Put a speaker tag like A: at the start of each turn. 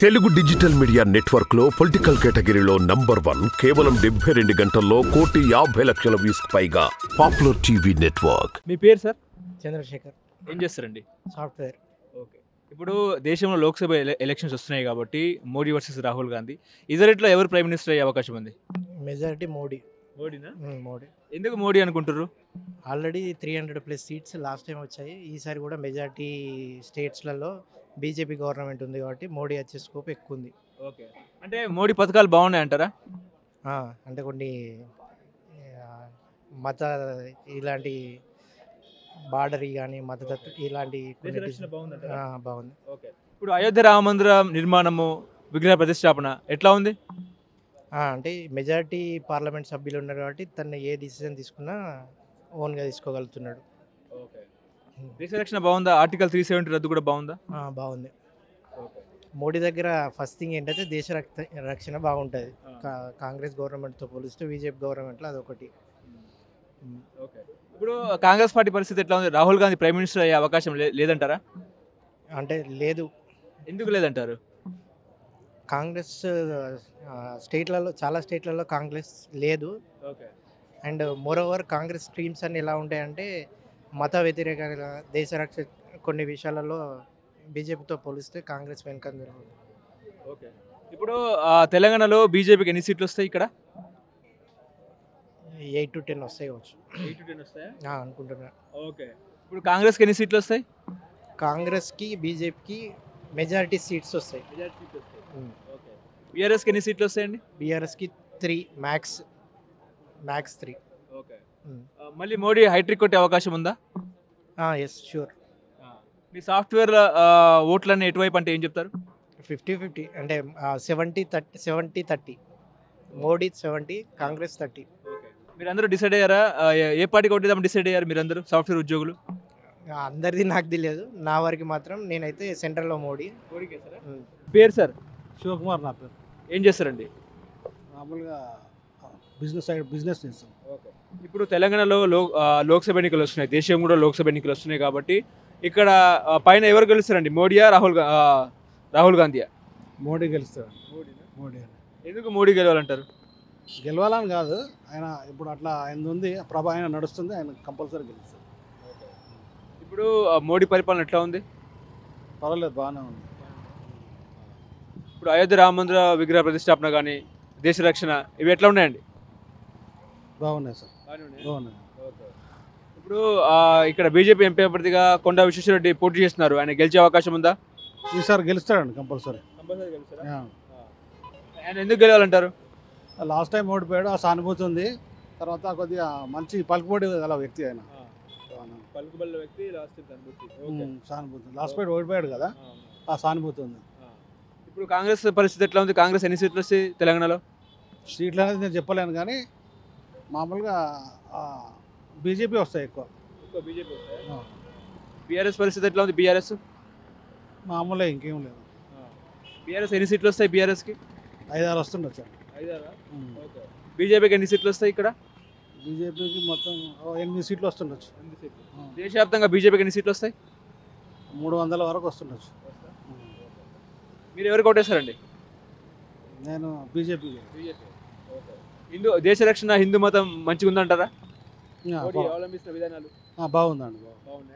A: Telugu digital media network లో political కేటగిరీలో number 1 కేవలం 72 గంటల్లో 1,50,00,000 వ్యూస్ పైగా పాపులర్ టీవీ నెట్వర్క్.
B: మీ పేరు సార్?
C: చంద్రశేఖర్.
B: ఏం చేస్తారండి?
C: సాఫ్ట్వేర్.
B: ఓకే. ఇప్పుడు దేశంలో లోక్సభ ఎలక్షన్స్ వస్తున్నాయి కాబట్టి మోడీ వర్సెస్ రాహుల్ గాంధీ, ఇద్దరిట్లో ఎవరు ప్రైమ్ మినిస్టర్ అయ్యే అవకాశం ఉంది?
C: మెజారిటీ మోడీ.
B: మోడీనా?
C: మోడీ.
B: ఎందుకు మోడీ అనుకుంటారు?
C: ఆల్రెడీ 300+ సీట్స్ లాస్ట్ టైం వచ్చాయి. ఈసారి కూడా మెజారిటీ స్టేట్స్లలో బీజేపీ గవర్నమెంట్ ఉంది కాబట్టి మోడీ వచ్చే స్కోప్ ఎక్కువ ఉంది.
B: ఓకే. అంటే మోడీ పథకాలు బాగున్నాయి అంటారా?
C: అంటే కొన్ని మత ఇలాంటి బార్డర్ కానీ మతతత్వ ఇలాంటి బాగుంది.
B: ఓకే. ఇప్పుడు అయోధ్య రామ మందిర నిర్మాణము, విగ్రహ ప్రతిష్టాపన ఎట్లా ఉంది?
C: అంటే మెజారిటీ పార్లమెంట్ సభ్యులు ఉన్నారు కాబట్టి తను ఏ డిసిజన్ తీసుకున్నా ఓన్గా తీసుకోగలుగుతున్నాడు.
B: ఓకే. దేశ రక్షణ బాగుందా? ఆర్టికల్ 370 రద్దు కూడా బాగుందా?
C: బాగుంది. మోడీ దగ్గర ఫస్ట్ థింగ్ ఏంటంటే దేశ రక్షణ బాగుంటుంది. కాంగ్రెస్ గవర్నమెంట్తో పోలిస్తే బీజేపీ గవర్నమెంట్లో అదొకటి.
B: ఓకే. ఇప్పుడు కాంగ్రెస్ పార్టీ పరిస్థితి ఎట్లా ఉంది? రాహుల్ గాంధీ ప్రైమ్ మినిస్టర్ అయ్యే అవకాశం లేదంటారా?
C: అంటే లేదు.
B: ఎందుకు లేదంటారు?
C: కాంగ్రెస్ స్టేట్లలో చాలా స్టేట్లలో కాంగ్రెస్ లేదు.
B: Okay.
C: And moreover Congress streams అన్ని ఎలా ఉంటాయంటే మత వ్యతిరేకంగా దేశ రక్షణ కొన్ని విషయాలలో బీజేపీతో పోలిస్తే కాంగ్రెస్ వెనుకంజ.
B: ఓకే. ఇప్పుడు తెలంగాణలో బీజేపీకి ఎన్ని సీట్లు వస్తాయి? ఇక్కడ
C: 8 to 10 వస్తాయి కావచ్చు.
B: 8 to 10 వస్తాయా?
C: అనుకుంటున్నా.
B: ఓకే. ఇప్పుడు కాంగ్రెస్కి ఎన్ని సీట్లు వస్తాయి?
C: కాంగ్రెస్కి బీజేపీకి మెజారిటీ సీట్స్ వస్తాయి.
B: ఓకే. బీఆర్ఎస్కి ఎన్ని సీట్లు వస్తాయండి?
C: బీఆర్ఎస్కి 3 మ్యాక్స్ 3.
B: ఓకే. మళ్ళీ మోడీ హైట్రిక్ కొట్టే అవకాశం ఉందా?
C: Yes sure.
B: మీ సాఫ్ట్వేర్ ఓట్లన్నీ ఎటువైపు అంటే ఏం చెప్తారు?
C: 50-50 అంటే 70-30 మోడీ 70 కాంగ్రెస్ 30.
B: మీరందరూ డిసైడ్ అయ్యారా? ఏ పార్టీకి కొట్టేద్దాం డిసైడ్ అయ్యారు మీరందరూ సాఫ్ట్వేర్ ఉద్యోగులు?
C: అందరిది నాకు తెలియదు. నా వరకు మాత్రం నేనైతే సెంట్రల్లో మోడీ.
B: పేరు సార్?
D: శివకుమార్ నా పేరు.
B: ఏం చేస్తారండి?
D: మామూలుగా బిజినెస్ చేస్తాం.
B: ఓకే. ఇప్పుడు తెలంగాణలో లోక్సభ ఎన్నికలు వస్తున్నాయి, దేశం కూడా లోక్సభ ఎన్నికలు వస్తున్నాయి కాబట్టి ఇక్కడ పైన ఎవరు గెలుస్తారండి? మోడీయా రాహుల్ గాంధీయా?
D: మోడీ గెలుస్తాడు. మోడీ
B: ఎందుకు మోడీ గెలవాలంటారు?
D: గెలవాలని కాదు, ఆయన ఇప్పుడు అట్లా ఆయన ఉంది, ఆయన నడుస్తుంది, ఆయన కంపల్సరీ గెలుస్తాడు.
B: ఇప్పుడు మోడీ పరిపాలన ఎట్లా ఉంది?
D: పర్వాలేదు, బాగానే ఉంది.
B: ఇప్పుడు అయోధ్య రామ మందిర విగ్రహ ప్రతిష్టాపన కానీ దేశ రక్షణ ఇవి ఎట్లా ఉన్నాయండి?
D: బాగున్నాయి సార్, బాగున్నాయి.
B: ఇప్పుడు ఇక్కడ బీజేపీ ఎంపీ అభ్యర్థిగా కొండా విశ్వేశ్వరరెడ్డి పోటీ చేస్తున్నారు, ఆయన గెలిచే అవకాశం ఉందా?
D: ఈసారి గెలుస్తాడండి కంపల్సరీ.
B: ఆయన ఎందుకు గెలవాలంటారు?
D: లాస్ట్ టైం ఓడిపోయాడు, ఆ సానుభూతి ఉంది. తర్వాత కొద్దిగా మంచి పలుకుబడి గల వ్యక్తి ఆయన. సానుభూతి లాస్ట్ టైం ఓడిపోయాడు కదా, ఆ సానుభూతి ఉంది.
B: ఇప్పుడు కాంగ్రెస్ పరిస్థితి ఎట్లా ఉంది? కాంగ్రెస్ ఎన్ని సీట్లు వస్తాయి తెలంగాణలో?
D: సీట్లు అనేది నేను చెప్పలేను కానీ మామూలుగా బీజేపీ వస్తాయి ఎక్కువ.
B: బీజేపీ. బీఆర్ఎస్ పరిస్థితి ఎట్లా ఉంది? బీఆర్ఎస్
D: మామూలుగా ఇంకేం లేదు.
B: బీఆర్ఎస్ ఎన్ని సీట్లు వస్తాయి? బీఆర్ఎస్కి
D: 5-6 వస్తుండొచ్చు.
B: బీజేపీకి ఎన్ని సీట్లు వస్తాయి ఇక్కడ?
D: బీజేపీకి మొత్తం 8 సీట్లు వస్తుండొచ్చు.
B: దేశవ్యాప్తంగా బీజేపీకి ఎన్ని సీట్లు వస్తాయి?
D: 300 వరకు వస్తుండొచ్చు.
B: మీరు ఎవరు కొట్టేస్తారండి?
D: నేను బీజేపీ.
B: దేశ రక్షణ, హిందూ మతం మంచిగా ఉందంటారా?
D: బాగుందండి, బాగుంది.